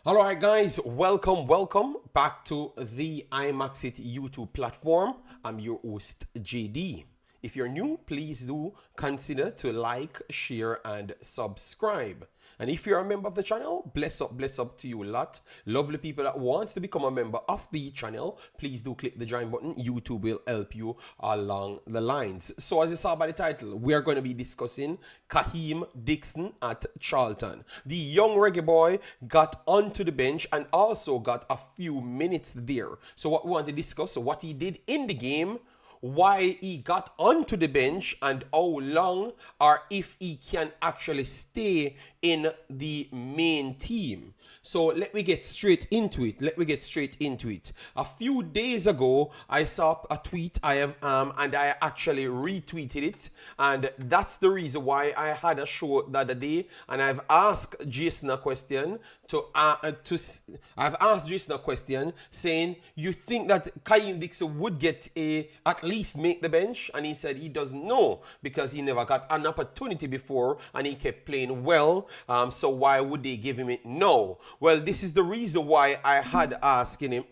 Alright guys, welcome back to the Imaxit YouTube platform. I'm your host JD. If you're new, please do consider to like, share and subscribe. And if you're a member of the channel, bless up to you a lot. Lovely people that wants to become a member of the channel, please do click the join button. YouTube will help you along the lines. So as you saw by the title, we are going to be discussing Kaheim Dixon at Charlton. The young reggae boy got onto the bench and also got a few minutes there. So what we want to discuss, so what he did in the game, why he got onto the bench and how long, or if he can actually stay in the main team. So let me get straight into it. A few days ago, I saw a tweet and I actually retweeted it, and that's the reason why I had a show the other day, and I've asked Jason a question saying, you think that Kaheim Dixon would get at least make the bench? And he said he doesn't know because he never got an opportunity before and he kept playing well. So why would they give him it? No. Well, this is the reason why I had asked him,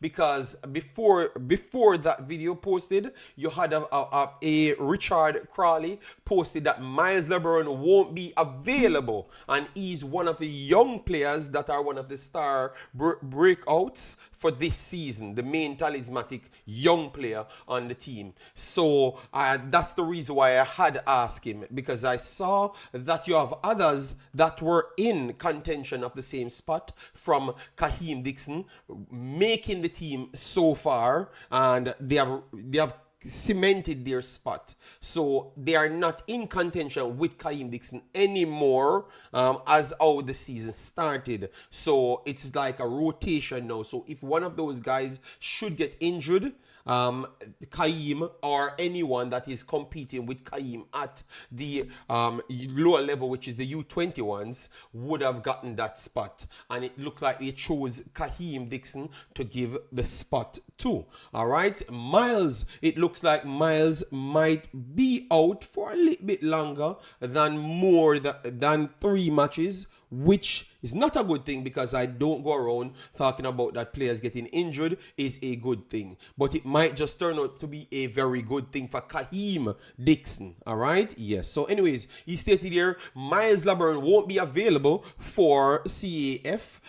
because before that video posted, you had a Richard Crawley posted that Miles Leaburn won't be available, and he's one of the young players that are one of the star breakouts for this season, the main talismanic young player on the team. So that's the reason why I had asked him, because I saw that you have others that were in contention of the same spot from Kaheim Dixon making the team so far, and they have cemented their spot. So they are not in contention with Kaheim Dixon anymore as how the season started. So it's like a rotation now. So if one of those guys should get injured, Kaheim or anyone that is competing with Kaheim at the lower level, which is the U21s, would have gotten that spot. And it looked like they chose Kaheim Dixon to give the spot to. All right, Miles, it looks like Miles might be out for a little bit longer than 3 matches, which is not a good thing, because I don't go around talking about that players getting injured is a good thing. But it might just turn out to be a very good thing for Kaheim Dixon. All right? Yes. So anyways, he stated here, Miles Leaburn won't be available for CAF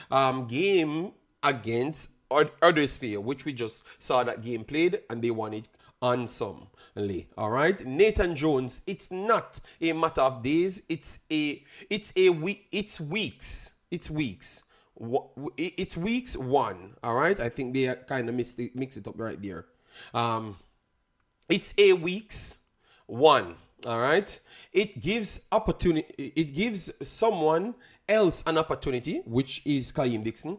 game against Huddersfield, which we just saw that game played, and they won it handsomely. All right, Nathan Jones, it's not a matter of days, it's weeks. It's weeks one. All right, I think they kind of mix it up right there. It's a weeks one. All right, it gives someone else an opportunity, which is Kaheim Dixon.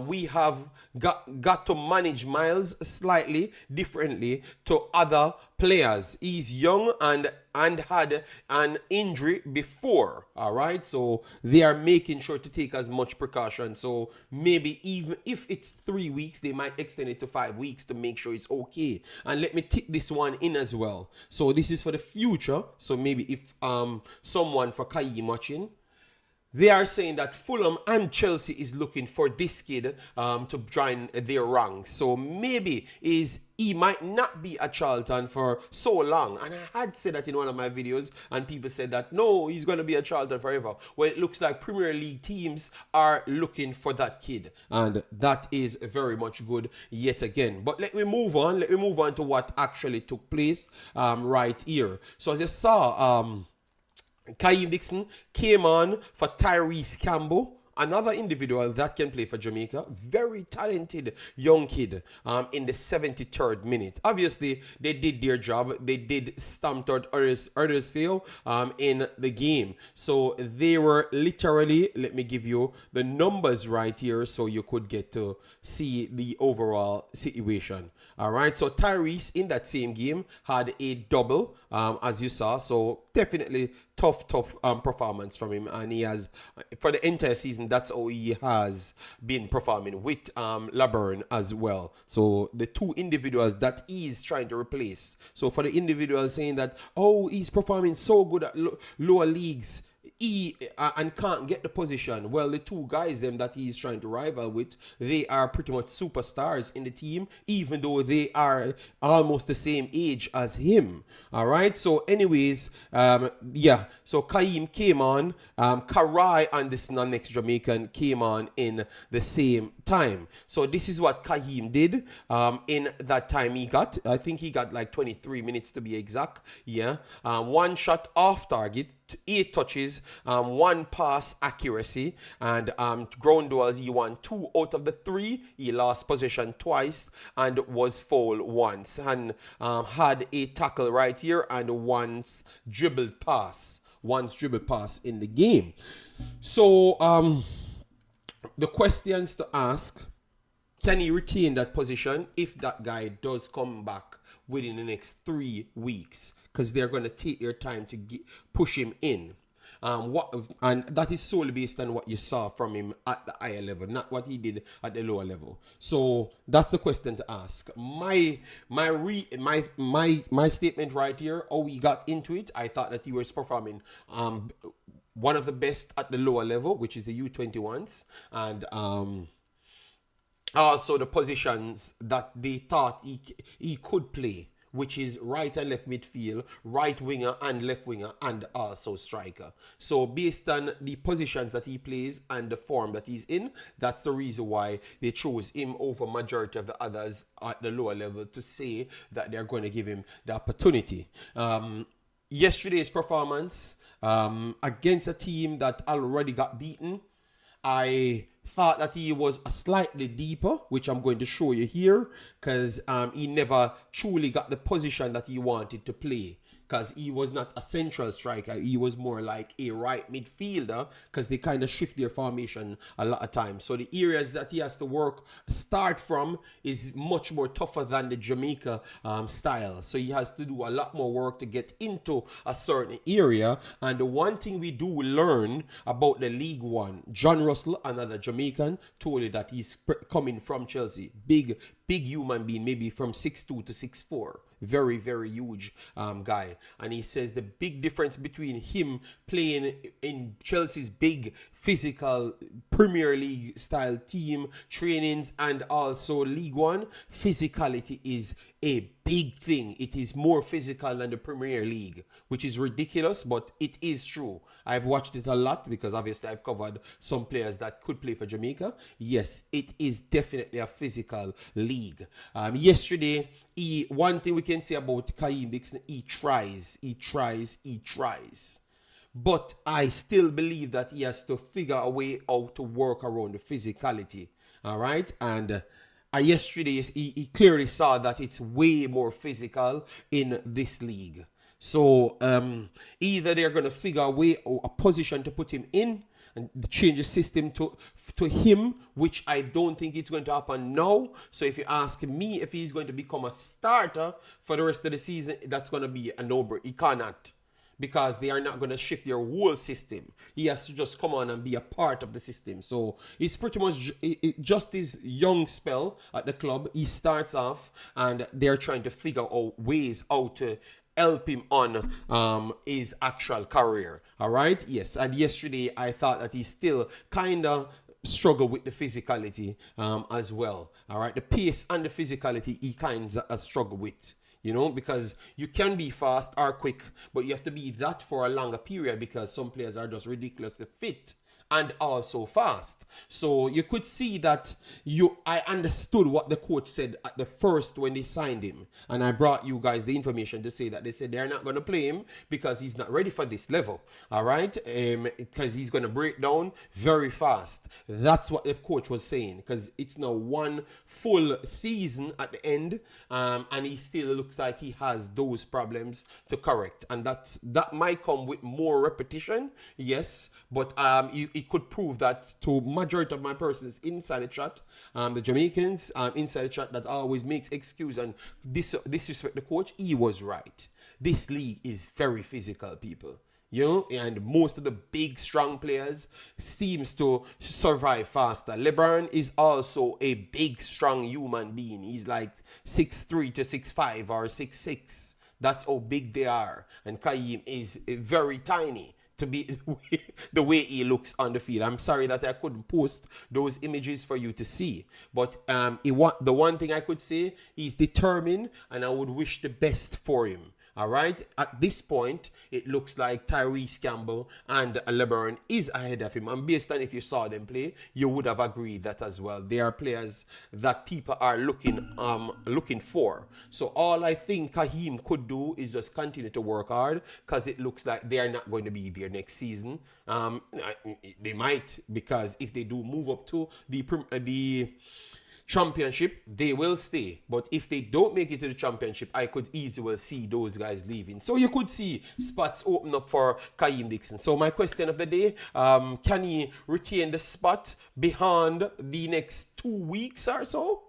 We have got to manage Miles slightly differently to other players. He's young and had an injury before. All right, so they are making sure to take as much precaution. So maybe even if it's 3 weeks, they might extend it to 5 weeks to make sure it's okay. And let me tick this one in as well. So this is for the future. So maybe if someone for Kaheim watching, they are saying that Fulham and Chelsea is looking for this kid to join their ranks. So maybe he might not be at Charlton for so long. And I had said that in one of my videos, and people said that, no, he's going to be at Charlton forever. Well, it looks like Premier League teams are looking for that kid. And that is very much good yet again. But let me move on. Let me move on to what actually took place right here. So as you saw, Kaheim Dixon came on for Tyrese Campbell, another individual that can play for Jamaica. Very talented young kid in the 73rd minute. Obviously, they did their job. They did stamp out Huddersfield in the game. So they were literally, let me give you the numbers right here so you could get to see the overall situation. All right, so Tyrese in that same game had a double, as you saw. So definitely tough performance from him, and he has, for the entire season, that's how he has been performing with Leaburn as well. So the two individuals that he's trying to replace. So for the individuals saying that, oh, he's performing so good at lower leagues, and can't get the position. Well, the two guys them that he's trying to rival with, they are pretty much superstars in the team, even though they are almost the same age as him. All right. So, anyways, yeah. So Kaheim came on. Karai and this next Jamaican came on in the same time. So this is what Kaheim did. In that time he got, I think he got like 23 minutes to be exact. Yeah. One shot off target, 8 touches, 1 pass accuracy, and ground duels he won 2 out of the 3. He lost possession twice and was fouled once, and had a tackle right here and once dribbled pass in the game. So the questions to ask: can he retain that position if that guy does come back within the next 3 weeks? Because they're going to take their time to push him in. And that is solely based on what you saw from him at the higher level, not what he did at the lower level. So that's the question to ask. My statement right here, how he got into it, I thought that he was performing one of the best at the lower level, which is the U21s, and also the positions that they thought he could play, which is right and left midfield, right winger and left winger, and also striker. So based on the positions that he plays and the form that he's in, that's the reason why they chose him over majority of the others at the lower level, to say that they're going to give him the opportunity. Yesterday's performance against a team that already got beaten, I thought that he was a slightly deeper, which I'm going to show you here, because he never truly got the position that he wanted to play, because he was not a central striker. He was more like a right midfielder, because they kind of shift their formation a lot of times. So the areas that he has to start from is much more tougher than the Jamaica style. So he has to do a lot more work to get into a certain area. And the one thing we do learn about the League One, John Russell, another Jamaican, told you that he's coming from Chelsea. Big human being, maybe from 6'2" to 6'4". Very, very huge guy. And he says the big difference between him playing in Chelsea's big physical Premier League style team, trainings, and also League One, physicality is a big thing. It is more physical than the Premier League, which is ridiculous, but it is true. I've watched it a lot because obviously I've covered some players that could play for Jamaica. Yes, it is definitely a physical league. Yesterday, one thing we can say about Kaheim Dixon, he tries. But I still believe that he has to figure a way out to work around the physicality. All right? And yesterday, he clearly saw that it's way more physical in this league. So either they're going to figure a way or a position to put him in and change the system to him, which I don't think it's going to happen now. So if you ask me if he's going to become a starter for the rest of the season, that's going to be a no-brainer. He cannot, because they are not going to shift their whole system. He has to just come on and be a part of the system. So it's pretty much just his young spell at the club. He starts off and they're trying to figure out ways how to help him on his actual career. All right? Yes. And yesterday I thought that he still kind of struggled with the physicality as well. All right? The pace and the physicality he kind of struggled with. You know, because you can be fast or quick, but you have to be that for a longer period, because some players are just ridiculously fit and also fast. So you could see that I understood what the coach said at the first when they signed him. And I brought you guys the information to say that they said they're not going to play him because he's not ready for this level. All right? Because he's going to break down very fast. That's what the coach was saying, because it's now one full season at the end, and he still looks like he has those problems to correct. And that might come with more repetition, yes, but it could prove that to majority of my persons inside the chat, the Jamaicans inside the chat that always makes excuse and disrespect the coach, he was right. This league is very physical, people. You know, and most of the big, strong players seems to survive faster. Leaburn is also a big, strong human being. He's like 6'3" to 6'5" or 6'6". That's how big they are. And Kaheim is very tiny to be the way he looks on the field. I'm sorry that I couldn't post those images for you to see, but the one thing I could say, he's determined, and I would wish the best for him. All right. At this point, it looks like Tyrese Campbell and Leaburn is ahead of him. And based on if you saw them play, you would have agreed that as well. They are players that people are looking for. So all I think Kaheim could do is just continue to work hard, because it looks like they are not going to be there next season. They might, because if they do move up to the championship, they will stay. But if they don't make it to the championship, I could easily see those guys leaving. So you could see spots open up for Kaheim Dixon. So my question of the day, can he retain the spot beyond the next 2 weeks or so?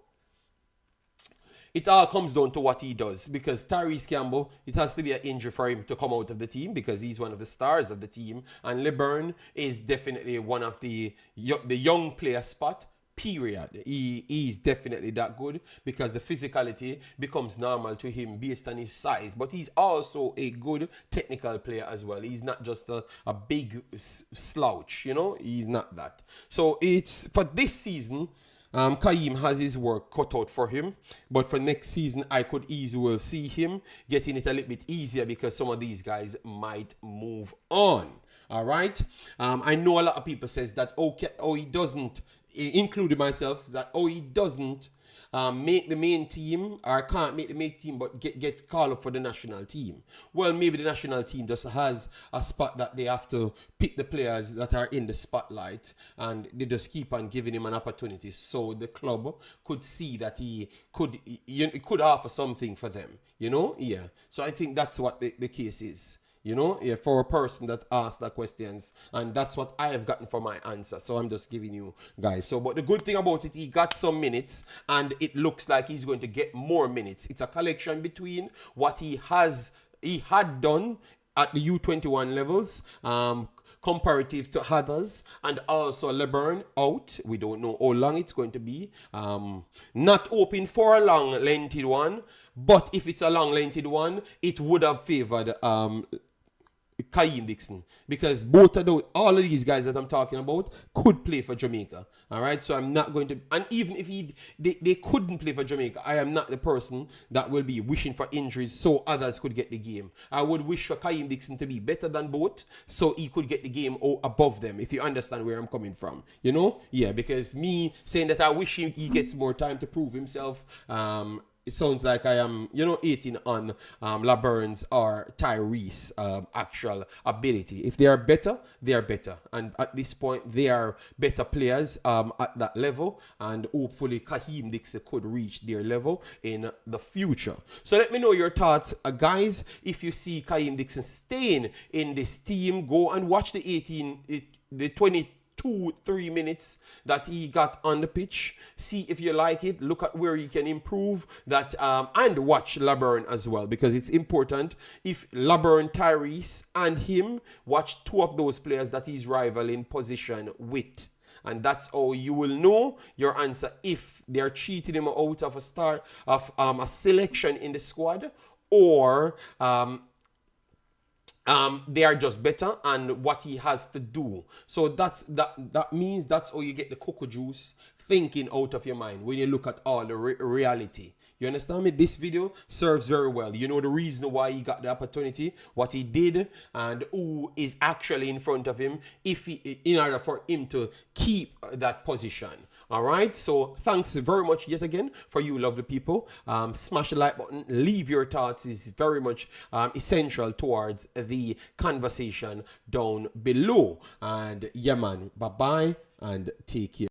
It all comes down to what he does, because Tyrese Campbell, it has to be an injury for him to come out of the team, because he's one of the stars of the team. And Leaburn is definitely one of the young player spot. Period. He's definitely that good, because the physicality becomes normal to him based on his size. But he's also a good technical player as well. He's not just a big slouch, you know. He's not that. So it's for this season, Kaheim has his work cut out for him. But for next season, I could easily see him getting it a little bit easier, because some of these guys might move on. All right. I know a lot of people says that he doesn't, including myself, that he doesn't make the main team, or can't make the main team, but get called up for the national team. Well, maybe the national team just has a spot that they have to pick the players that are in the spotlight, and they just keep on giving him an opportunity, so the club could see that he could offer something for them, you know. Yeah. So I think that's what the case is. You know, yeah, for a person that asked that questions, and that's what I have gotten for my answer. So I'm just giving you guys. So, but the good thing about it, he got some minutes, and it looks like he's going to get more minutes. It's a collection between what he had done at the U21 levels, comparative to others, and also Leaburn out. We don't know how long it's going to be. Not open for a long, lengthy one, but if it's a long, lengthy one, it would have favored Kaheim Dixon, because all of these guys that I'm talking about could play for Jamaica. All right, so I'm not going to, and even if they couldn't play for Jamaica, I am not the person that will be wishing for injuries so others could get the game. I would wish for Kaheim Dixon to be better than both, so he could get the game above them, if you understand where I'm coming from, you know. Yeah, because me saying that I wish he gets more time to prove himself, it sounds like I am, you know, 18 on Leaburn's or Tyrese actual ability. If they are better, they are better. And at this point, they are better players at that level. And hopefully, Kaheim Dixon could reach their level in the future. So let me know your thoughts, guys. If you see Kaheim Dixon staying in this team, go and watch the 22-3 minutes that he got on the pitch. See if you like it. Look at where he can improve that, and watch Leaburn as well, because it's important. If Leaburn, Tyrese, and him, watch two of those players that he's rivaling position with. And that's how you will know your answer, if they're cheating him out of a selection in the squad, or they are just better and what he has to do. So that means that's how you get the cocoa juice thinking out of your mind when you look at all the reality. You understand me? This video serves very well. You know the reason why he got the opportunity, what he did, and who is actually in front of him, in order for him to keep that position. All right, so thanks very much yet again for you lovely people. Smash the like button, leave your thoughts, is very much essential towards the conversation down below. And yeah man, bye bye and take care.